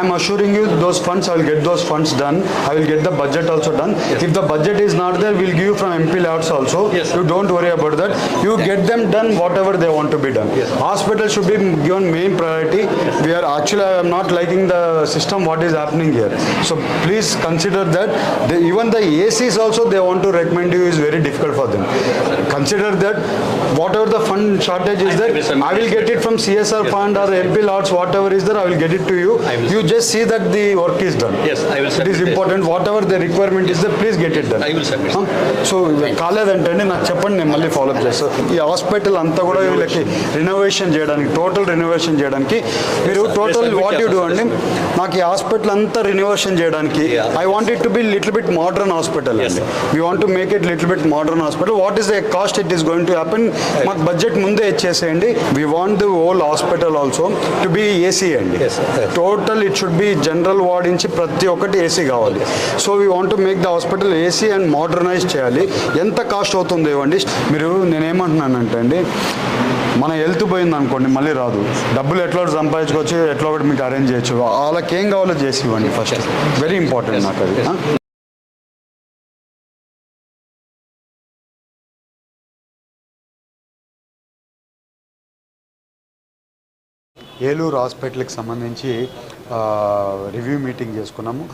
am assuring you those funds, I will get those funds done. I will get the budget also done. If the budget is not there, we'll give you from MP Labs also. You don't worry about that. You get them done whatever they want to be done. Hospital should be given main priority. We are actually, I am not liking the system what is happening here. So please consider that. Even the ACs also they want to recommend you is very difficult for them. Consider that whatever the fund shortage is there, I will get it from CSR fund or MP Labs, whatever is there, I will get it to you. You just see that the work is done. Yes, I will It is important. Whatever the requirement is there, please get it done. I will submit. So కాలేదంటే నాకు చెప్పండి, నేను మళ్ళీ follow up చేస్తాను. ఈ hospital అంతా కూడా వీళ్ళకి రినోవేషన్ చేయడానికి, టోటల్ రినోవేషన్ చేయడానికి మీరు టోటల్ వాట్ యూ డూ అండి, నాకు ఈ హాస్పిటల్ అంతా రినోవేషన్ చేయడానికి I want it to be little bit modern hospital అండి. We want to make it little bit modern hospital. What is the cost it is going to happen, మాకు budget ముందే ఇచ్చేసేయండి. We want the whole hospital also to be AC అండి. Total it should be general ward నుంచి ప్రతి ఒక్కటి AC కావాలి. So we want to make the hospital AC and modernize చేయాలి. ఎంత కాస్ట్ అవుతుందో ఇవ్వండి. మీరు నేనేమంటున్నానంటే అండి, మన హెల్త్ పోయింది అనుకోండి మళ్ళీ రాదు. డబ్బులు ఎట్లా సంపాదించుకోవచ్చు, ఎట్లా ఒకటి మీకు అరేంజ్ చేయొచ్చు. వాళ్ళకి ఏం కావాలో చేసి ఇవ్వండి ఫస్ట్. వెరీ ఇంపార్టెంట్ నాకు అది. ఏలూరు హాస్పిటల్కి సంబంధించి రివ్యూ మీటింగ్ చేసుకున్నాము.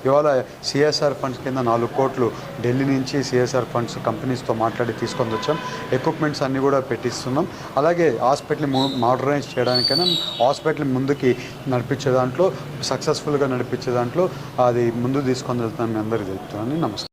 ఇవాళ సిఎస్ఆర్ ఫండ్స్ కింద 4 కోట్లు ఢిల్లీ నుంచి సిఎస్ఆర్ ఫండ్స్ కంపెనీస్తో మాట్లాడి తీసుకొని వచ్చాం. ఎక్విప్మెంట్స్ అన్నీ కూడా పెట్టిస్తున్నాం. అలాగే హాస్పిటల్ మోడర్నైజ్ చేయడానికైనా హాస్పిటల్ ముందుకి నడిపించే దాంట్లో, సక్సెస్ఫుల్గా నడిపించే దాంట్లో అది ముందు తీసుకొని వెళ్తాను. మీ అందరికీ చెప్తున్నాను. నమస్కారం.